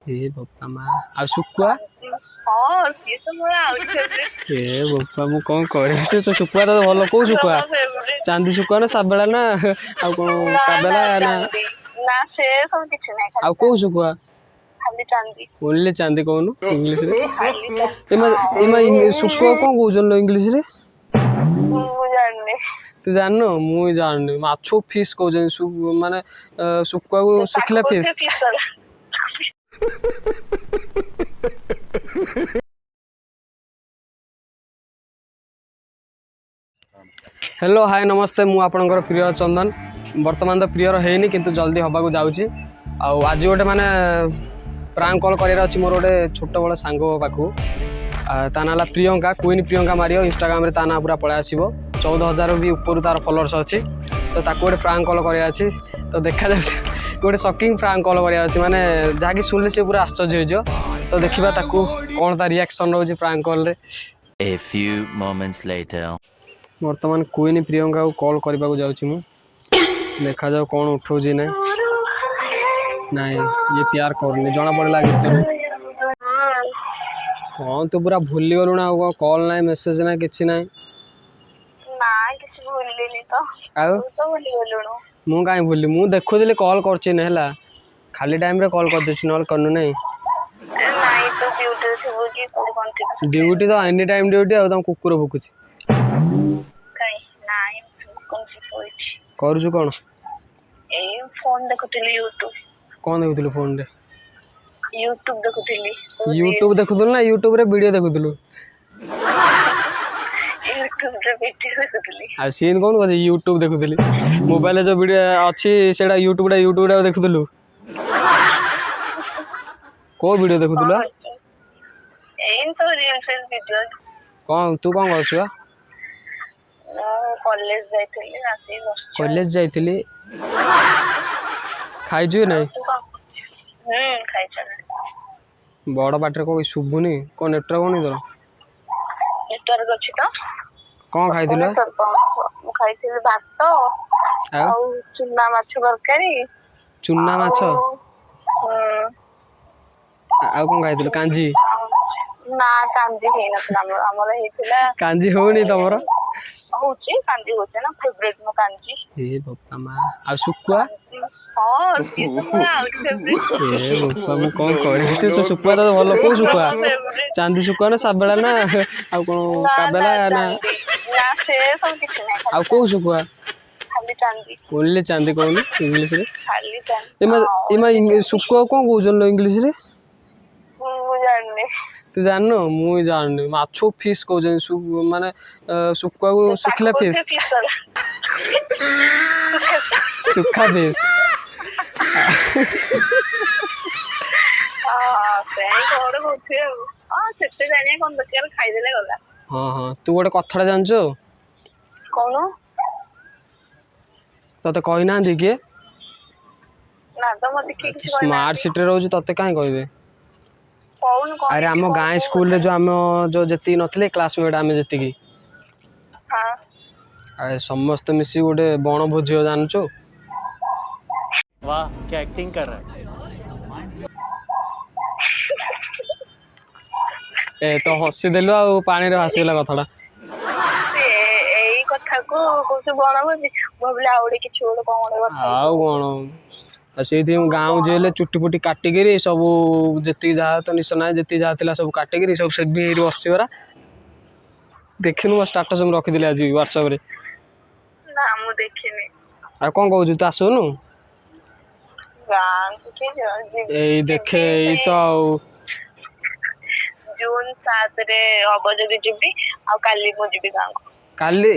ए बोपा माँ आ सुकुआ हाँ सी तो मोर आउट फेवरेट ए बोपा मु कौन करे तो सुकुआ तो भल को सुकुआ फेवरेट चांदी सुकुआ ना साबेला ना आ कौन ना ना काबेला ना चांदी ना से सब किछ नहीं आ खाली को चांदी सुकुआ खाली चांदी ओनली चांदी कहूनु इंग्लिश रे खाली चांदी एमा एमा सुकुआ कौन कहउछन इंग्लिश रे ମୁଁ ଜାଣିନି तू जाननो मु जाननी माछो फिश कहउछन माने सुकुआ को सुखिला ତାକୁ फिश ସେ ଫିସର हेलो हाय नमस्ते मु आपणकर प्रिय चंदन वर्तमान तो प्रियर हैनी किंतु जल्दी हवा को जाऊँगी आज गोटे माने प्रांक कॉल करार अच्छी मोर गोटे छोट बड़ सांग पाखु ता ना Priyanka queen Priyanka Mario Instagram रे ता ना पूरा पळा आसीबो 14,000 भी ऊपर तार फॉलोअर्स अच्छी तो ताको गोटे प्रांक कॉल करार अछि तो देखा जाउछि गोटे शॉकिंग प्रांक कॉल करार अछि माने जाकी सुनले से पूरा आश्चर्य हो तो देखिबा ताको कोन ता रिएक्शन रहउछि प्रांक कॉल रे। A few moments later. वर्तमान क्वीन प्रियंका को कॉल करने को जाऊँ देखा जाओ कौन उठाऊँ ना नाई ये प्यार करनी जना पड़ा भितर कौन तो पूरा भूली गलु ना कॉल ना मेसेज ना किसी ना ନା କିଛି ଭୁଲିନି ତ आउ ତୁ ତ ଭୁଲି ଗଲୁଣୁ मु कहीं भूली मु देखुली कॉल कर खाली टाइम रे कॉल कर देछि नल करनु नहीं ନାଇଁ ତୁ ଡ୍ୟୁଟିରେ ଥିବୁ କି କୋଉଠି କଣ ଥିବୁ ड्यूटी तो एनी टाइम ड्यूटी आ तुम कुकुर भुकुछि କାଇଁ ନାଇଁ କଣ ଶୋଇଛି करूछु कौन ଏଇ ଫୋନ ଦେଖୁଥିଲି ୟୁଟ୍ୟୁବ कौन देखुलु फोन रे यूट्यूब देखुଥିଲି यूट्यूब देखुलु ना यूट्यूब रे वीडियो देखुलु यूट्यूब रे वीडियो देखुଥିଲି आ सीन कौन कहते यूट्यूब देखुली मोबाइल जो वीडियो अच्छी से यूट्यूब देखुलु को वीडियो देखुलु ଏଇ ତ ରିଲ୍ସ ଭିଡିଓ कौन तू कौन कर ମୁଁ କଲେଜ ଯାଇଥିଲି ଆସିକି ବସିଛି कॉलेज जाइली खाइछु नहीं ତୁ କଣ ଖାଇସାରିଲିଣି बड़ पाटे कौन शुभुनी कौन नेटवर्क कौन तोर ନେଟୱାର୍କ ଅଛି ତ कौन खाइल ମୁଁ ଖାଇଥିଲି ଭାତ ଆଉ ଚୁନା ମାଛ ତରକାରୀ चुना माछ ହୁଁ आउ कौन खाइल कांजी ନା କାଞ୍ଜି ହେଇନଥିଲା ଆମର ହେଇଥିଲା कांजी होनी तमर ହଉଛି କାଞ୍ଜି ହଉଛି ନା ଫେଭରେଟ ମୋ କାଞ୍ଜି ए बापा माँ आ सुकुआ ହଁ ସିଏ ତ ମୋର ଆହୁରି ଫେଭରେଟ ए बापा मु कौन करे तो सुकुआ तो भल को सुकुआ चांदी सुकुआ ना साबेला ना आ कौन काबेला ना ନା ସେ ସବୁ କିଛି ନାହିଁ आ को सुकुआ ଖାଲି ଚାନ୍ଦି ओनली चांदी कहूनु इंग्लिश रे ଖାଲି ଚାନ୍ଦି एमा सुकुआ कौन कहउछन इंग्लिश रे ମୁଁ ଜାଣିନି तू जाननो मु जाननी माछो फिश कहउछन माने सुकुआ को सुखिला फिश सुखा फिश हाँ हाँ तू गोटे कथा जानछु कौन तते कहि ना किए ना तो मत किसी स्मार्ट सिटी रोज तते काई कहबे कौन कौन अरे आम गाँ स्कूल रे जो आम जो जति नथिले क्लासमेट आम जति की हाँ अरे समस्त मिसी गोटे बण भोजी जानछु वाह क्या एक्टिंग कर रहा है। ए तो हसी देलु आ पानी रे भासीगला कथाटा एई कथा को कोसे बण भोजी भाबले आउडे किछ गोटे कोन गोटे आउ कोन से गाँव जेले चुटी पुटी काटिकी सब जी जहाँ तो निश ना जी जहाँ सब काटिकी सब से बस देखिनु स्टाटस में रखी आज व्हाट्सएप रे ना मु देखिनी आ कौन कहू तू आसुनु गाँ को के ए देखे ई तो जून 7 रे हबो जदी जिबी आ काली मु जिबी गाँ को काली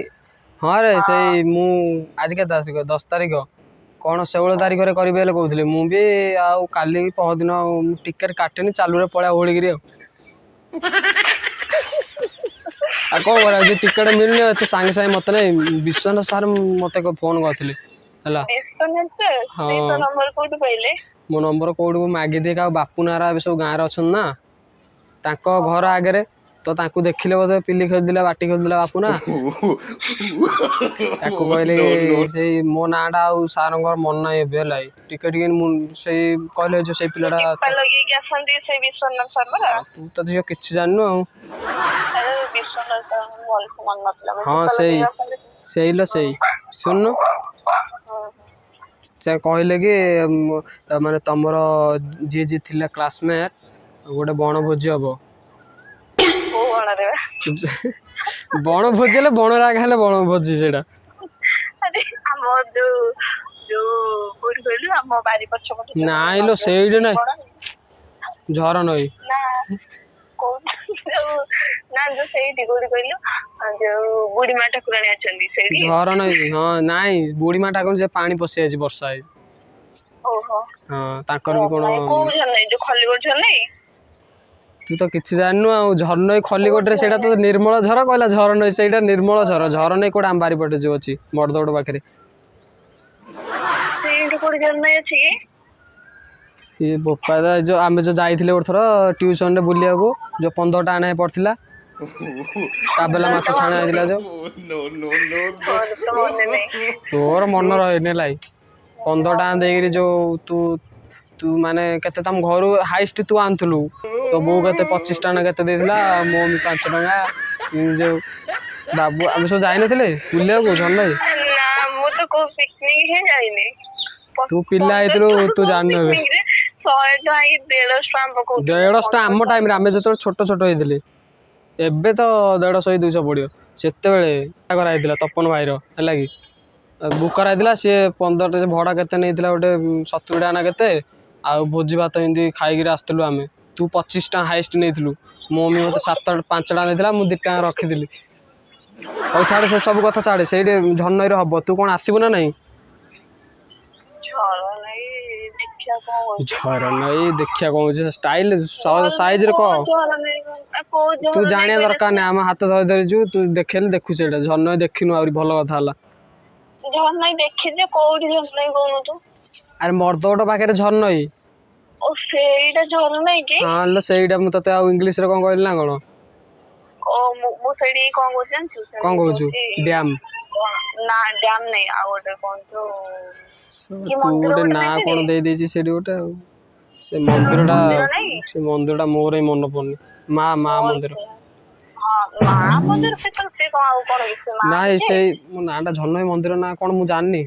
हाँ रे ते मु आज के 10 तारीख कौन 16 तारीख रे करी बेले कहउथले मु भी आउ काली पहर दिन टिकेट काटेनी चालू रे पळा होळगिरी आ कौन करा जे टिकेट मिलनी तो सांगे सांगे मत नहीं विश्वनाथ सार मत फोन करथिले हला हाँ नंबर कोड पहिले मो नंबर कोड को मागी दे का बापू नारा सब गाँव रे अछन ना ताको घर आगे तो ताकू देखिले बोधे पिली खेलुला बाटी खेलुला बापू ना ताकू कहले से मो नाटा आ सार मन ना एबे टिके टिके से कहले जो से पिलाटा लगे कि आसंती से विश्वनाथ शर्मा तू तो झियो किछि जाननु अरे विश्वनाथ शर्मा मन मतलब हाँ सही लो सही सुन से कहले कि माने तमर जी जी थिला क्लासमेट गोटे बण भोजी हम बण भोजी हेले बण राग हेले बण भोजी सेटा अरे हम जो जो कोड कहलु हम बारी पछ पछ नाइ लो सेइडे ना झर नई ना को ना जो सेइडी कोड कहलु जो बुढ़ी मा ठाकुराणी अछंदी सेइडी झर नई हां नाइ बुढ़ी मा ठाकुर जे पानी पसि आछि वर्षा है ओहो हां ताकर भी कोन को नहीं जो खली गोठ नहीं तू तो किछि जाननु आ झरनई खलीकोट रे सेटा तो निर्मल झर कहला झरनई सेटा निर्मल झर झरनई कोड आम बारी पटे जो अछि मर्दोड पाखरे सेइडी कोड नहीं अछि ये बोपा जो आमे जो जाइथिले ओथर ट्यूशन रे बुलिया को जो 15 टा आने पड़थिला काबेला माछ छाणा आइला जो तोर मन रहने लाई 15 टा देगिरी जो तू तू माने केते तम घर हाइस्ट तू आनथलु तो बो केते 25 टा ना केते देथिला मम्मी 5 टका जो बाबू हम सो जाई नथिले बुलिया को झरनई ना मो तो को पिकनिक हे जाइने तू पिल्ला आइतलो तू जाननो 100 टका की 150 टका पको 150 टा हम टाइम रे आमे जतो छोट छोट होइदिले एबे तो 150 200 पड़ियो सेते बेले कराई दिला तपन भाई रो हला की बुक कराई दिला से 15 टा भड़ा केते नैथिला गोटे 70 टा ना केते आ भोजी भात हिंदी खाई आसलु आम तू 25 टा हाइस्ट नहीं मम्मी मत 5 टा नहीं मु 2 टा रखीदी और छाड़े से सब कथा छाड़े से झरनई हम तू कौन आसबू ना नहीं झरनई देखिया कौन स्टाइल साइज रे कह तू जानिया दरकार नहीं आम हाथ धरी धरी जू तू देखेले देखु से झरनई देखिनु आउरी भल कथा हला झरनई देखि जे कोडी झरनई कोनु तू अरे मर्दोड पाखे झरनई ओ सेइडा झरनई की हां ल सेइडा मु तते आ इंग्लिश रे कोन कहली ना कोन ओ मु सेइडी कोन कहछन कोन कहछु डैम ना डैम नहीं आ गोटे कोन तो की मंदिर ना कोन दे देछि सेडी गोटे से मंदिरटा मोर ही मन पड़नी माँ मंदिर हां माँ मंदिर से तो से कोन नहीं से मो नाटा झरनई मंदिर ना कोन मु जाननी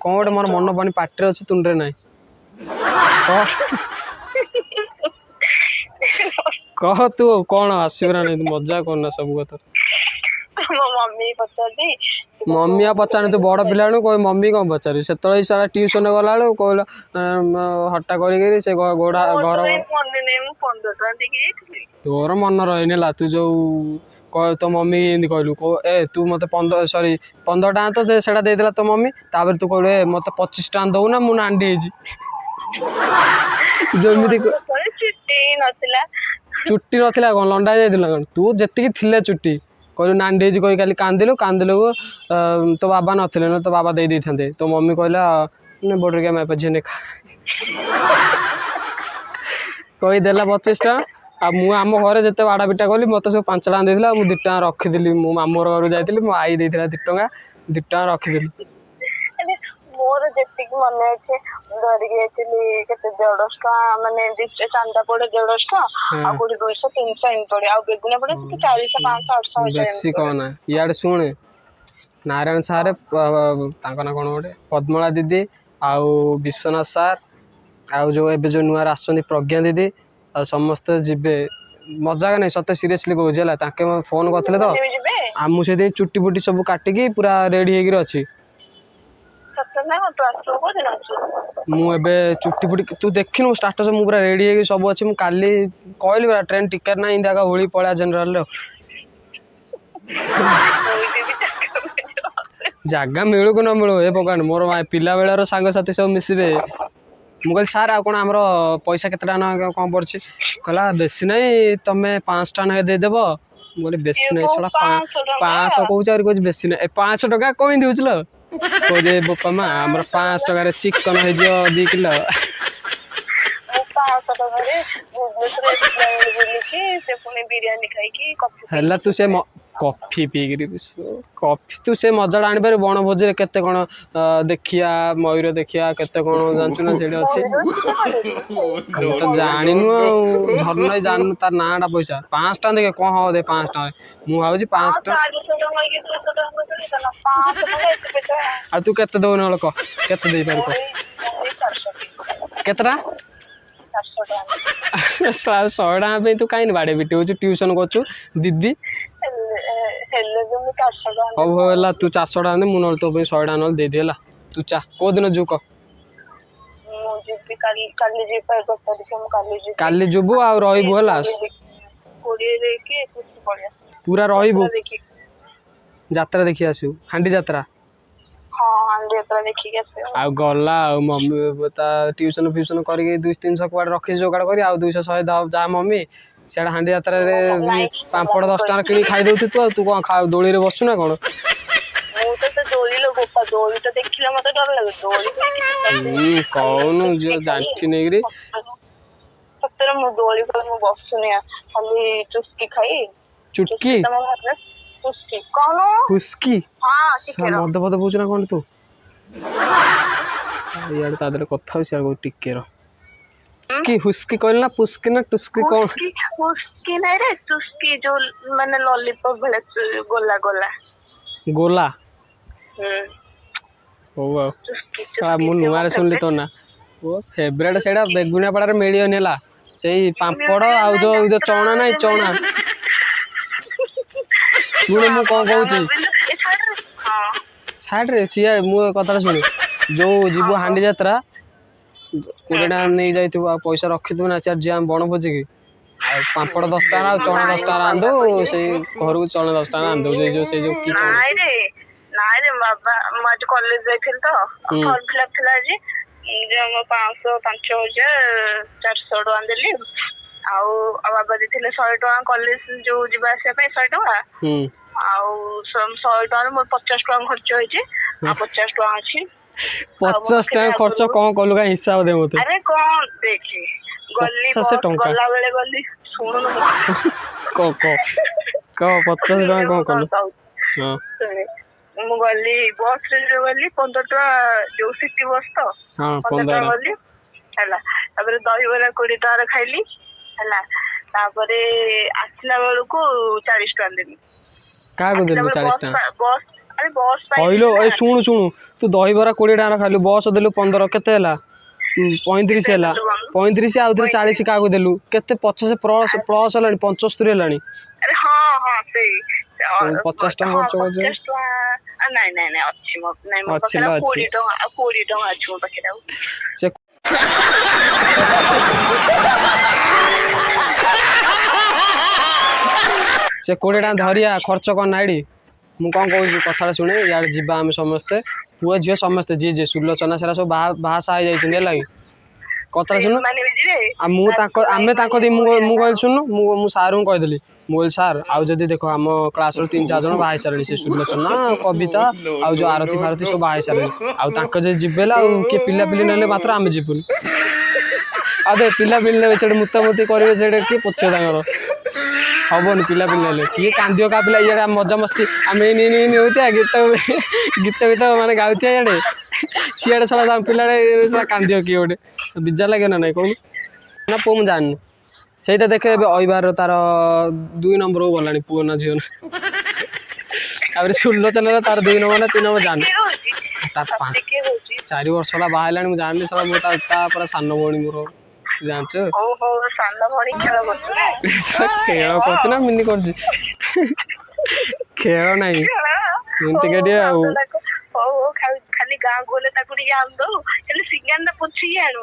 कौन गोटे मोर मन पानी पाटे अच्छे तुंडे ना कह तू कौन आसबा नहीं मजा करना सब कथा मम्मी पचारी मम्मी आ पचारे तू बड़ पिला कोई मम्मी कौन पचारू से सारा ट्यूशन गला कहला हट्टा कर गोड़ा घर तोर मन रही ला तू जो तो मम्मी एमती कहलु ए तू मत 15 टा तो सेटा देदेला तो मम्मी तापर तू कहलु ए मत 25 टा दऊ ना मु नांडी जमी चुट्टी नथिला कौन लंडा जाइला कौन तू जेतिकी थिले चुट्टी कहलु नांडी कही खाली कांदिलु तो बाबा नथिले न तो बाबा दे थांते तो मम्मी कहला बोर्डर के मैं झीने कही देला 25 टा आ मु आम घरे जिते बाड़ा पिटा कली मत सब 5 टा देथिला मु 2 टा रखीदी मो मामू घर जाइली मो आई देथिला 2 टका 2 टा रखीदी मोर जेतिक मन अछि धरिक जाइली केते 150 टा माने दिसे चांदा पड़े 150 टा आ कोडी 200 300 इन पड़े आ बेगुना पड़े 400 500 800 बेसी कोना याड सुने नारायण सारे तांका ना कोन गोटे पद्मला दीदी आउ विश्वनाथ सार आउ जो एबे जो नुआर आसनी प्रज्ञा दीदी आ समस्त जिबे मजा नहीं सत्य सीरियसली कहूँ ताके फोन करते तो आमु से चुट्टी फुट्टी सब काटिकी पूरा रेडी होगी अच्छी मुझे चुट्टी फुट्टी तू देखिनु स्टाटस मु पूरा रेडी होगी सब अच्छी मुझे काली कहली पूरा ट्रेन टिकेट ना इंडिया का होली पड़ा जनरल जगह मिलू कि न मिलू ए पकान मोर पिला बेलार सांग साथी सब मिसबे मु कहली सार आ कौन आमर पैसा केते ना कौन पड़ी कहला बेसी नहीं तुम्हें 5 टा ना देदेव बोले बेसी नहीं साला 500 कहूँ कुछ बेसी नहीं 500 टका कमी दूल कहे बोपा माँ आमर 5 टकार चिकन हो 2 किलो ଟଙ୍କାରେ ଭୁବନେଶ୍ୱର ଆସିଲା ବେଳେ ବୁଲିକି ସେ ପୁଣି ବିରିୟାନୀ ଖାଇକି କଫି ହେଲା ତୁ ସେ କଫି ପିଇକିରି କଫି ତୁ ସେ ମଜାଟା ଆଣିପାରିବୁ ବଣଭୋଜିରେ କେତେ କ'ଣ ଦେଖିଆ ମୟୂର ଦେଖିଆ କେତେ କ'ଣ ଜାଣିଛୁ ନା ସେଇଠି ଅଛି ଆମେ ତ ଜାଣିନୁ ଆଉ ଧର ନାଇଁ ଜାଣିନୁ ତାର ନାଁଟା ପଇସା 500 ଟଙ୍କା ଦେଖେ କ'ଣ ହବ ଦେ 500 ଟଙ୍କା ମୁଁ ଭାବୁଛି 500 ଟଙ୍କା ଆଉ ତୁ କେତେ ଦଉ ନହେଲେ କହ କେତେ ଦେଇପାରିବୁ କହ କେତେଟା 100 ଟଙ୍କା ପାଇଁ ତୁ କାହିଁକି ବାଡ଼େ ପିଟି ହଉଛୁ ଟ୍ୟୁସନ୍ କରୁଛୁ ଦିଦି ହଉ ହଉ ହେଲା ତୁ 400 ଟଙ୍କା ଦେ ମୁଁ ନହେଲେ ତୋ ପାଇଁ 100 ଟଙ୍କା ନହେଲେ ଦେଇଦିଏ ହେଲା ତୁ ଚା କୋଉ ଦିନ ଯିବୁ କହ କାଲି ଯିବୁ ଆଉ ରହିବୁ ହେଲା ପୁରା ରହିବୁ ଯାତ୍ରା ଦେଖି ଆସିବୁ ହାଣ୍ଡି ଯାତ୍ରା ଆଉ ଗଲା ଆଉ ମମି ତା ଟ୍ୟୁସନ୍ ଫ୍ୟୁସନ୍ କରିକି 200-300 କୁଆଡ଼େ ରଖିଛି ଯୋଗାଡ଼ କରି ଆଉ 200-100 ଯାହା ମମି ସିଆଡ଼େ ହାଣ୍ଡି ଯାତ୍ରାରେ ପାମ୍ପଡ଼ 10 ଟଙ୍କାର କିଣି ଖାଇଦେଉଛୁ ତୁ ଆଉ ତୁ କ'ଣ ଖାଉ ଦୋଳିରେ ବସୁ ନା କ'ଣ କହୁନୁ ଝିଅ ଜାଣିଛି ନେଇକିରି ସତରେ ମୁଁ ଦୋଳି ପରେ ମୁଁ ବସୁନି ଖାଲି ଚୁସ୍କି ଖାଇ ଚୁଟକି ହୁସ୍କି ମଦ ଫଦ ବୁଝୁ ନା କ'ଣ ତୁ ଇଆଡ଼େ ତା ଦେହରେ କଥା ହଉଛି ସିଆଡ଼େ ଟିକେ ର ହୁସ୍କି କହିଲି ନା ପୁସ୍କି ନା ଟୁସ୍କି କ'ଣ ହୁସ୍କି ନାଇଁ ରେ ଚୁସ୍କି ଯୋଉ ମାନେ ଲଲିପପ୍ ଭଳିଆ ଗୋଲା ଗୋଲା ଗୋଲା ହଉ ଆଉ ମୁଁ ନୂଆରେ ଶୁଣିଲି ତୋ ନା ଫେଭରେଟ୍ ସେଇଟା ବେଗୁନିଆ ପାড়ାରେ ମିଳିବନି ହେଲା ସେଇ ପାମ୍ପଡ଼ ଆଉ ଯୋଉ ଚଣା ନାଇଁ ଚଣା ଶୁଣେ ମୁଁ କ'ଣ କହୁଛି ଛାଡ଼ରେ ସିଏ ମୁଁ କଥାଟା ଶୁଣେ ଯୋଉ ଯିବୁ ହାଣ୍ଡି ଯାତ୍ରା 20 ଟଙ୍କା ନେଇ ଯାଇଥିବୁ ଆଉ ପଇସା ରଖିଥିବୁ ନା ସିଆଡ଼େ ଯିବା ବଣଭୋଜିକି ଆଉ ପାମ୍ପଡ଼ 10 ଟଙ୍କା ଆଉ ଚଣା 10 ଟଙ୍କା ଆଣିଦେବୁ ସେଇ ଘରକୁ ଚଣା 10 ଟଙ୍କା ଆଣିଦେବୁ ସେଇ ଯୋଉ କି ନାଇଁ ରେ ବାବା ମୁଁ ଆଜି କଲେଜ ଯାଇଥିଲି ତ ଫର୍ମ ଫିଲ୍ଅପ୍ ଥିଲା ଆଜି 5,000 ଟଙ୍କା ଦେଲି ଆଉ ବାବା ଦେଇଥିଲେ 100 ଟଙ୍କା କଲେଜ ଯୋଉ ଯିବା ଆସିବା ପାଇଁ 100 ଟଙ୍କା ଆଉ 100 ଟଙ୍କାରେ ମୋର 50 ଟଙ୍କା ଖର୍ଚ୍ଚ ହେଇଛି ଆଉ 50 ଟଙ୍କା ଅଛି 50 ଟଙ୍କା ଖର୍ଚ୍ଚ କ'ଣ କଲୁ କାଇଁ ହିସାବ ଦେ ମତେ ଆରେ କ'ଣ ଦେଖି ଗଲି ଗଲା ବେଳେ ଗଲି ଶୁଣୁନୁ କହ 50 ଟଙ୍କା କ'ଣ କଲୁ ମୁଁ ଗଲି ବସ୍ ରେ ଗଲି 15 ଟଙ୍କା ଯୋଉ ସିଟି ବସ୍ ତ 15 ଟଙ୍କା ଗଲି ହେଲା ତାପରେ ଦହିବରା 20 ଟଙ୍କାର ଖାଇଲି ହେଲା ତାପରେ ଆସିଲା ବେଳକୁ 40 ଟଙ୍କା ଦେଲି କାହାକୁ ଦେଲୁ 40 ଟଙ୍କା ବସ୍ ଆରେ ବସ୍ କହିଲୁ ଏ ଶୁଣୁ ତୁ ଦହିବରା 20 ଟଙ୍କା ଖାଇଲୁ ବସ୍ ଦେଲୁ 15 କେତେ ହେଲା 35 ହେଲା 35 ଆଉ 40 କାହାକୁ ଦେଲୁ କେତେ 50 ପ୍ଲସ୍ ହେଲାଣି 75 ହେଲାଣି ହଁ ସେଇ 50 ଟଙ୍କା ଖର୍ଚ୍ଚ କରୁଛୁ ନାଇଁ ଅଛି ମୋ ପାଖରେ 20 ଟଙ୍କା ଅଛି ମୋ ପାଖରେ ଆଉ ସେ 20 ଟଙ୍କା ଧରିଆ ଖର୍ଚ୍ଚ କ'ଣ ନାଇଡ଼ି ମୁଁ କ'ଣ କହୁଛି କଥାଟା ଶୁଣେ ଇଆଡ଼େ ଯିବା ଆମେ ସମସ୍ତେ ପୁଅ ଝିଅ ସମସ୍ତେ ଯିଏ ସୁଲୋଚନା ସେରା ସବୁ ବାହାସାହା ହେଇଯାଇଛନ୍ତି ହେଲା କି କଥାଟା ଶୁଣୁ ଆଉ ଆମେ ତାଙ୍କ ମୁଁ କହିଲି ଶୁଣୁ ମୁଁ ସାର୍ଙ୍କୁ କହିଦେଲି ମୁଁ କହିଲି ସାର୍ ଆଉ ଯଦି ଦେଖ ଆମ କ୍ଲାସ୍ରୁ 3-4 ଜଣ ବାହା ହେଇସାରିଲେଣି ସେ ସୁଲୋଚନା କବିତା ଆଉ ଯୋଉ ଆରତୀ ଫାରତୀ ସବୁ ବାହା ହେଇସାରିଲେଣି ଆଉ ତାଙ୍କ ଯଦି ଯିବେ ଆଉ କିଏ ପିଲାପିଲି ନେଲେ ମାତ୍ର ଆମେ ଯିବୁନି ଆଉ ଦେ ପିଲାପିଲି ନେବେ ସେଇଠି ମୁତାମୁତି କରିବେ ସେଇଠି କିଏ ପୋଛିବ ତାଙ୍କର ହବନି ପିଲାପିଲି ନେଲେ କିଏ କାନ୍ଦିବ କା ପିଲା ଇଆଡ଼େ ମଜାମସ୍ତି ଆମେ ହଉଥିବା ଗୀତ ମାନେ ଗାଉଥିବା ଇଆଡ଼େ ସିଆଡ଼େ ଶଳା ପିଲାଡ଼େ କାନ୍ଦିବ କିଏ ଗୋଟେ ବିଜାର ଲାଗିବ ନା ନାଇଁ କହୁନୁ ନା ପୁଅ ମୁଁ ଜାଣିନି ସେଇଟା ଦେଖେ ଏବେ ଅଇବାର ତାର 2 ନମ୍ବରକୁ ଗଲାଣି ପୁଅ ନା ଝିଅ ନା ତାପରେ ସୁଲୋଚନାର ତାର 2 ନମ୍ବର ନା 3 ନମ୍ବର ଜାଣିନି ତାର 4 ବର୍ଷ ହେଲା ବାହା ହେଲାଣି ମୁଁ ଜାଣିନି ଶଳା ମୁଁ ତା ପୁରା ସାନ ଭଉଣୀ ମୋର ଜାଣିଛୁ ଖେଳ କରୁଛି ନା ମିନି କରୁଛି ଖେଳ ନାହିଁ ଟିକେ ଆଉ ଖାଲି ଗାଁକୁ ଗଲେ ତାକୁ ଟିକେ ଆଣିଦଉ ହେଲେ ସିଙ୍ଗାଣ୍ଡା ପୋଛିକି ଆଣୁ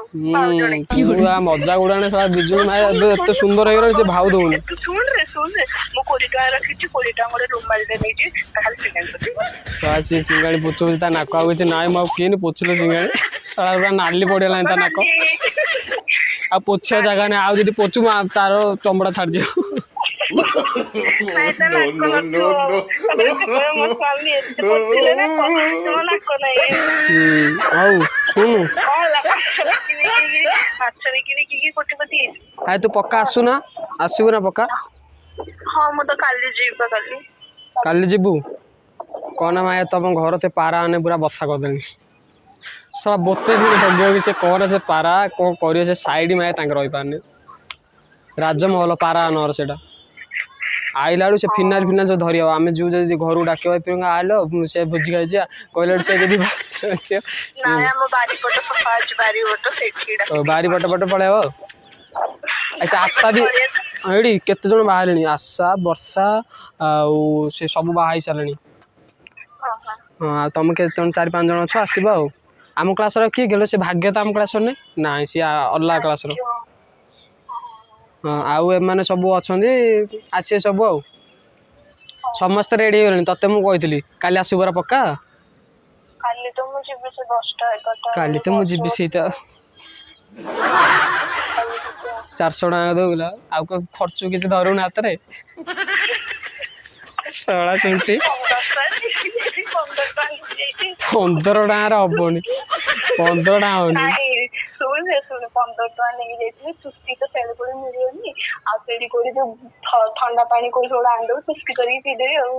ମଜା ଗୁଡାನೆ ସାରା ବିଜୁ ଭାଇ ଏବେ ଏତେ ସୁନ୍ଦର ହେଇଗଲାଣି ସେ ଭାଉ ଦଉନି ଶୁଣରେ ମୁଁ 20 ଟଙ୍କା ରଖିଛି 20 ଟଙ୍କା ଗୋଟେ ରୁମାଲଟେ ନେଇଛି ଖାଲି ସିଏ ସିଙ୍ଗାଣି ପୋଛଉଛି ତା ନାକ ଆଉ କିଛି ନାଇଁ ମୁଁ ଆଉ କିଏନି ପୋଛିଲେ ସିଙ୍ଗାଣି ନାଲି ପଡିଗଲାଣି ତା ନାକ ଆଉ ପୋଛିବା ଜାଗା ନାହିଁ ଆଉ ଯଦି ପୋଛୁ ତାର ଚମଡ଼ା ଛାଡିଯିବ ହଉ ଶୁଣୁ ମାଛ ବିକି କୋଟିପତି ହେଇଛି। ଆରେ ତୁ ପକ୍କା ଆସୁନା, ଆସିବୁ ନା ପକ୍କା? ହଁ ମୁଁ ତ କାଲି ଯିବି ବା କାଲି। କାଲି ଯିବୁ? କହନା ମାୟା ତମ ଘର ସେ ପାରା ଆନେ ପୁରା ବସା କରିଦେଣି। ଶଳା ବୋତେ ଦିନ ହଗିବ କି ସେ କହନା ସେ ପାରା କଣ କରିବ ସେ ସାଇଡ ମାୟା ତାଙ୍କ ରହିପାରୁନି। ରାଜମହଲ ପାରା ନର ସେଇଟା। ଆଇଲା ବେଳୁ ସେ ଫିନାଇଲ ଯୋଉ ଧରି ହବ ଆମେ ଯୋଉ ଯଦି ଘରକୁ ଡାକିବା ଆଇଲ ସେ ଭୋଜି ଖାଇଛି କହିଲା ସେ ଯଦି ନାଇଁ ଆମ ବାରିପଟ ସଫା ଅଛି, ବାରିପଟ ସେଇଠି ବାରି ପଟ ପଟେ ପଳେଇବ। ଆଚ୍ଛା ଆଶା ବି ଏଇଠି କେତେ ଜଣ ବାହାରିଲେଣି, ଆଶା ବର୍ଷା ଆଉ ସେ ସବୁ ବାହା ହେଇ ସାରିଲେଣି। ହଁ ଆଉ ତମେ କେତେ ଜଣ 4-5 ଜଣ ଅଛ ଆସିବ ଆଉ। ଆମ କ୍ଲାସର କିଏ ଗେଲ ସେ ଭାଗ୍ୟ ତ ଆମ କ୍ଲାସର ନାଇଁ ନାଇଁ ସିଏ ଅଲଗା କ୍ଲାସର। ହଁ ଆଉ ଏମାନେ ସବୁ ଅଛନ୍ତି ଆସିବେ ସବୁ ଆଉ। ସମସ୍ତେ ରେଡି ହେଇଗଲେଣି ତତେ ମୁଁ କହିଥିଲି କାଲି ଆସିବୁ ପରା ପକ୍କା? କାଲି ତ ମୁଁ ଯିବି ସେ 10ଟା-11ଟା କାଲି ତ ମୁଁ ଯିବି ସେଇଟା 400 ଟଙ୍କା ଦଉଥିଲା ଆଉ କଣ ଖର୍ଚ୍ଚ କିଛି ଧରୁନି ହାତରେ। ଶଳା ଶୁଣ୍ଠି 15 ଟଙ୍କାରେ ହବନି, 15 ଟଙ୍କା ହବନି। ଶୁଣେ 15 ଟଙ୍କା ନେଇକି ଯାଇଥିଲି ଚୁସ୍କି ତ ସେଳୁ କୋଳି ମିଳିବନି ଆଉ ସେଇଠି କୋଉଠି ଯୋଉ ଥଣ୍ଡା ପାଣି କୋଉଠି ଗୋଟେ ଆଣିଦବୁ ଚୁସ୍କି କରିକି ପିଇଦେବି ଆଉ।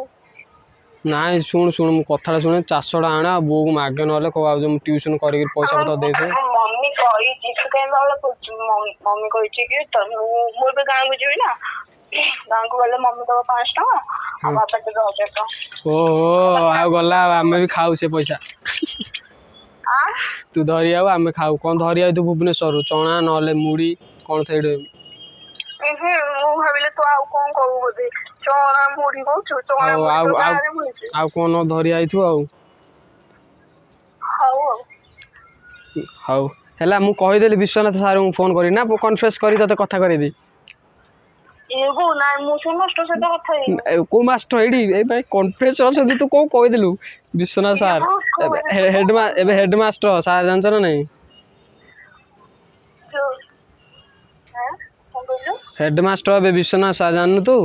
ନାଇଁ ଶୁଣୁ ମୁଁ କଥାଟା ଶୁଣେ 400 ଟଙ୍କା ଆଣେ ଆଉ ବୋଉକୁ ମାଗେ ନହେଲେ କହ ଆଉ ମୁଁ ଟ୍ୟୁସନ କରିକି ପଇସା ପତ୍ର ଦେଇଦେବି। ମମି କହିଛି ତୁ କାଇଁ ବାଉଳ କରୁଛୁ, ମମି କହିଛି କି ମୁଁ ଏବେ ଗାଁକୁ ଯିବି ନା, ଗାଁକୁ ଗଲେ ମମି ଦବ 500 ଟଙ୍କା ଆଉ ବାପା ଦେବେ 1000 ଟଙ୍କା। ଓହୋ ଆଉ ଗଲା ଆଉ ଆମେ ବି ଖାଉ ସେ ପଇସା। ତୁ ଧରି ଆଉ ଆମେ ଖାଉ କଣ ଧରି ଆଉ ତୁ ଭୁବନେଶ୍ୱରରୁ ଚଣା ନହେଲେ ମୁଢି କଣ ସେଇଠି। ମୁଁ ଭାବିଲି ତୁ ଆଉ କଣ କହୁ ବୋଧେ, ଚଣା ମୁଢି କହୁଛୁ? ଚଣା ମୁଢି ତ ଗାଁରେ ମିଳୁଛି। ଆଉ କଣ ଧରି ଆଇଥିବୁ ଆଉ। ହଉ ଆଉ। ହଉ ହେଲା ମୁଁ କହିଦେଲି ବିଶ୍ୱନାଥ ସାରଙ୍କୁ ଫୋନ କରିକି ନା କନଫରେନ୍ସ କରି ତତେ କଥା କରେଇବି। ନାଇଁ ମୁଁ ସେ ମାଷ୍ଟର ସହିତ କଥା ହେଇନି। କୋଉ ମାଷ୍ଟର ଏଇଠି ଏଇ ଭାଇ କନଫରେନ୍ସ ଅଛନ୍ତି ତୁ କଣ କହିଦେଲୁ? ବିଶ୍ୱନାଥ ସାର୍ ଏବେ ହେଡମାଷ୍ଟର ସାର୍ ଜାଣିଛ ନା ନାଇଁ? ହେଡମାଷ୍ଟର ଏବେ ବିଶ୍ୱନାଥ ସାର୍ ଜାଣିନୁ ତୁ?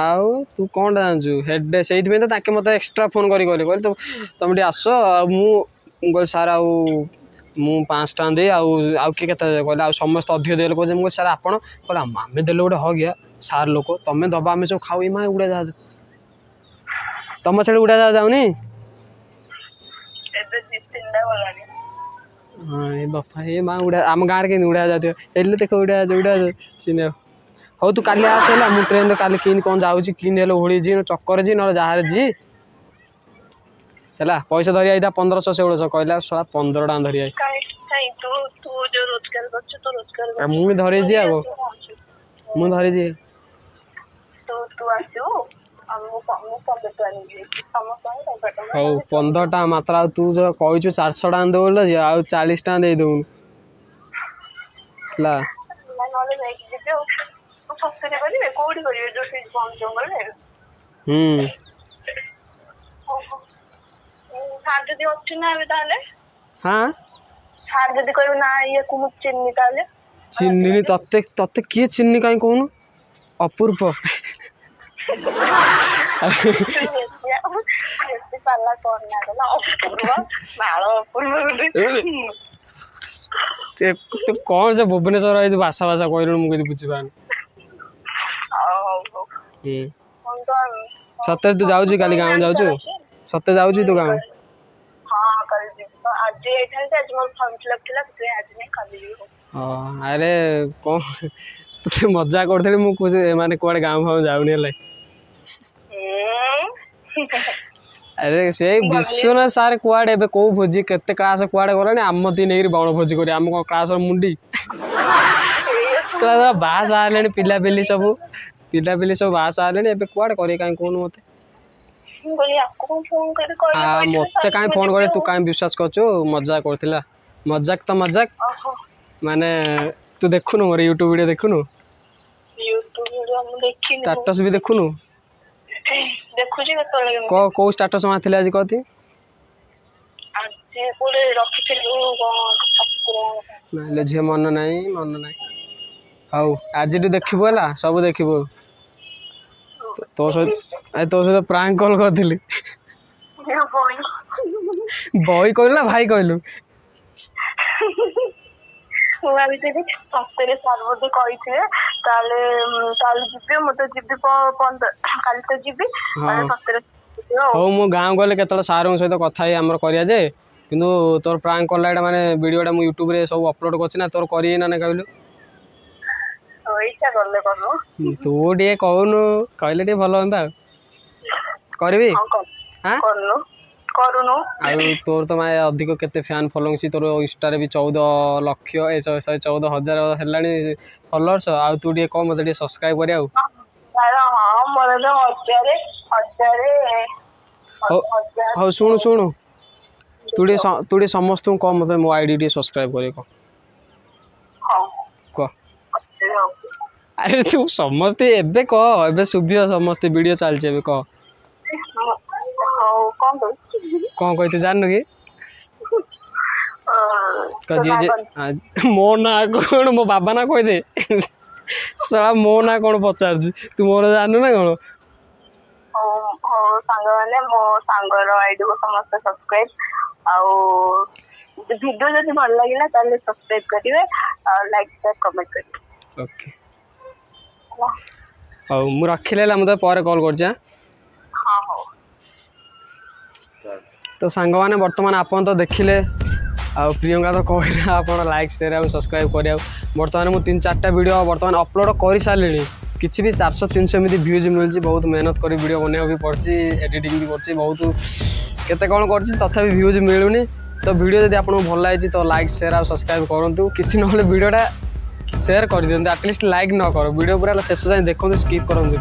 ଆଉ ତୁ କଣଟା ଜାଣିଛୁ ହେଡ ସେଇଥିପାଇଁ ତ ତାଙ୍କେ ମତେ ଏକ୍ସଟ୍ରା ଫୋନ କରି କହିଲେ ତମେ ଟିକେ ଆସ ଆଉ ମୁଁ କହିଲି ସାର୍ ଆଉ ମୁଁ 500 ଟଙ୍କା ଦେଇ ଆଉ କିଏ କେତେ କହିଲେ ଆଉ ସମସ୍ତେ ଅଧିକ ଦେଲେ କହୁଛନ୍ତି। ମୁଁ କହିଲି ସାର୍ ଆପଣ କହିଲେ ଆମେ ଦେଲେ ଗୋଟେ ହଗିଆ ସାର୍ ଲୋକ ତମେ ଦବା ଆମେ ସବୁ ଖାଉ ମା ଉଡାଜାହାଜ ତମ ସିଆଡେ ଉଡାଜାହାଜ ଯାଉନି? ହଁ ଏ ବାପା ଏ ମା ଆମ ଗାଁରେ କେମିତି ଉଡାଜାହାଜ ହେଲେ ଦେଖ ଉଡାଜାହାଜ ହଉ ତୁ କାଲି ଆସେ ହେଲା ମୁଁ ଟ୍ରେନରେ କାଲି କିନ୍ତି କଣ ଯାଉଛି କିନ୍ତି ହେଲେ ଓହଳି ଯିବି ଚକରେ ଯିବି ନହେଲେ ଯାହାରେ ଯିବି ହେଲା। ପଇସା ଧରି ଆଇଥା 1500 1600 କହିଲା ଶଳା 15 ଟଙ୍କା ଧରି ଆଇ ମୁଁ ବି ଧରିଛି ଆଉ ମୁଁ ଧରିଛି। ହଉ 15 ଟଙ୍କା ମାତ୍ର ଆଉ ତୁ ଯୋଉ କହିଛୁ 400 ଟଙ୍କା ଦବୁ ଆଉ 40 ଟଙ୍କା ଦେଇଦବୁନୁ ହେଲା। ହୁଁ ଯଦି ଅଛି ନା ଏବେ ତାହେଲେ ହାଁ ସାର୍ ଯଦି କହିବେ ନା ଇଏକୁ ମୁଁ ଚିହ୍ନି ତାହେଲେ ଚିହ୍ନିନି ତତେ କିଏ ଚିହ୍ନି କାହିଁ କହୁନୁ ଅପୂର୍ବ ତୁ କଣ ସେ ଭୁବନେଶ୍ୱର ଏଇ ଭାଷା କହିଲୁଣି ମୁଁ କିଛି ବୁଝିପାରୁନି। ସତରେ ତୁ ଯାଉଛୁ କାଲି ଗାଁ ଯାଉଛୁ? ସତେ ଯାଉଛି ତୁ ଗାଁ? ଆରେ କଣ ତତେ ମଜା କରୁଥିଲି ମୁଁ କହୁଛି ଏମାନେ କୁଆଡେ ଗାଁ ଫାଁ ଯାଉନି ହେଲା। ଆରେ ସେଇ ବିଶ୍ୱନାଥ ସାର୍ କୁଆଡେ ଏବେ କୋଉ ଭୋଜି କେତେ କ୍ଲାସ କୁଆଡେ ଗଲାଣି ଆମ ନେଇକିରି ବଣ ଭୋଜି କରି ଆମ କଣ କ୍ଲାସର ମୁଣ୍ଡି ବାହାସାହା ହେଲେଣି ପିଲାପିଲି ସବୁ ବାହାସାହା ହେଲେଣି ଏବେ କୁଆଡେ କରିବେ କାହିଁ କହୁନୁ ମତେ? ମତେ କାହିଁ ଫୋନ କରିବେ ତୁ କାହିଁ ବିଶ୍ୱାସ କରୁଛୁ ମଜାକ କରୁଥିଲା ମଜାକ ତ ମଜାକ ମାନେ ତୁ ଦେଖୁନୁ ମୋର ୟୁଟ୍ୟୁବ ଭିଡିଓ ଦେଖୁନୁ? ଷ୍ଟାଟସ ବି ଦେଖୁନୁ? କୋଉ ଷ୍ଟାଟସ ମାରିଥିଲେ ଆଜି କହତି? ନାଇଲୋ ଝିଅ ମନେ ନାହିଁ ହଉ ଆଜିଠୁ ଦେଖିବୁ ହେଲା ସବୁ ଦେଖିବୁ। ତୋ ସହିତ ପ୍ରାଙ୍କ କଲ କରିଥିଲି। ବହି କହିଲୁ ନା ଭାଇ କହିଲୁ? ମୁଁ ଭାବିଥିଲି ସତରେ ସାର୍ ବୋଧେ କହିଥିବେ, ତାହେଲେ ଯିବି। ମୁଁ ତ ଯିବି କାଲି ତ ଯିବି, ତାହେଲେ ସତରେ ଯିବି ଆଉ। ହଉ ମୁଁ ଗାଁକୁ ଗଲେ କେତେବେଳେ ସାର୍ଙ୍କ ସହିତ କଥା ହେଇ ଆମର କରିବା ଯେ, କିନ୍ତୁ ତୋର ପ୍ରାଙ୍କ କଲା ଏଇଟା ମାନେ ଭିଡ଼ିଓଟା ମୁଁ ୟୁଟ୍ୟୁବରେ ସବୁ ଅପଲୋଡ଼ କରୁଛି ନା, ତୋର କରିବି ନା କହିଲୁ? ଇଚ୍ଛା କଲେ କରୁନୁ। ତୁ ଟିକେ କହୁନୁ, କହିଲେ ଟିକେ ଭଲ ହୁଅନ୍ତା ଆଉ। କରିବି? କରୁନୁ। ଆଉ ତୋର ତ ମାନେ ଅଧିକ କେତେ ଫ୍ୟାନ୍ ଫଲୋଇଂ, ତୋର ଇନଷ୍ଟାରେ ବି 14,00,000 ହେଲାଣି ଫଲୋଅର୍ସ। ଆଉ ତୁ ଟିକେ କହ ମୋତେ ଟିକେ ସବସ୍କ୍ରାଇବ୍ କରିବା ଆଉ। ହଁ ମୋର ତ ହଜାରେ ହଉ ଶୁଣୁ ତୁ ଟିକେ ସମସ୍ତଙ୍କୁ କହ ମୋତେ ମୋ ଆଇଡି ଟିକେ ସବସ୍କ୍ରାଇବ୍ କରିବେ କହ। କହ। ଆରେ ତୁ ସମସ୍ତେ ଏବେ କହ, ଏବେ ଶୁଭିବ ସମସ୍ତେ, ଭିଡ଼ିଓ ଚାଲିଛି ଏବେ କହ। ହଉ କଣ କହୁଛୁ? କଣ କହିଛୁ ଜାଣିନୁ କି? ମୋ ନାଁ କଣ, ମୋ ବାବା ନାଁ କହିଦେ। ଶଳା ମୋ ନାଁ କଣ ପଚାରୁଛୁ, ତୁ ମୋର ଜାଣିନୁ ନା କଣ? ହଉ ସାଙ୍ଗମାନେ, ମୋ ସାଙ୍ଗର ଆଇଡିକୁ ସମସ୍ତେ ସବସ୍କ୍ରାଇବ୍, ଆଉ ଭିଡ଼ିଓ ଯଦି ଭଲ ଲାଗିଲା ତାହେଲେ ସବସ୍କ୍ରାଇବ୍ କରିବେ, ଆଉ ଲାଇକ୍ ସେୟାର କମେଣ୍ଟ କରିବେ। ଓକେ ହଉ ମୁଁ ରଖିଲି ହେଲା, ମୁଁ ତ ପରେ କଲ୍ କରୁଛି। ହଉ। ତ ସାଙ୍ଗମାନେ ବର୍ତ୍ତମାନ ଆପଣ ତ ଦେଖିଲେ, ଆଉ ପ୍ରିୟଙ୍କା ତ କହିଲା ଆପଣ ଲାଇକ୍ ସେୟାର ଆଉ ସବସ୍କ୍ରାଇବ୍ କରିବାକୁ। ବର୍ତ୍ତମାନ ମୁଁ 3-4ଟା ଭିଡ଼ିଓ ବର୍ତ୍ତମାନ ଅପଲୋଡ଼ କରିସାରିଲିଣି, କିଛି ବି 400-300 ଏମିତି ଭ୍ୟୁଜ୍ ମିଳୁଛି। ବହୁତ ମେହନତ କରି ଭିଡ଼ିଓ ବନେଇବାକୁ ବି ପଡ଼ୁଛି, ଏଡ଼ିଟିଂ ବି କରୁଛି, ବହୁତ କେତେ କ'ଣ କରୁଛି, ତଥାପି ଭ୍ୟୁଜ୍ ମିଳୁନି। ତ ଭିଡ଼ିଓ ଯଦି ଆପଣଙ୍କୁ ଭଲ ଲାଗିଛି ତ ଲାଇକ୍ ସେୟାର ଆଉ ସବସ୍କ୍ରାଇବ୍ କରନ୍ତୁ। କିଛି ନହେଲେ ଭିଡ଼ିଓଟା ସେୟାର କରିଦିଅନ୍ତୁ, ଆଟଲିଷ୍ଟ ଲାଇକ୍ ନ କର। ଭିଡ଼ିଓ ପୁରା ଶେଷ ଯାଏଁ ଦେଖନ୍ତୁ, ସ୍କିପ୍ କରନ୍ତୁ।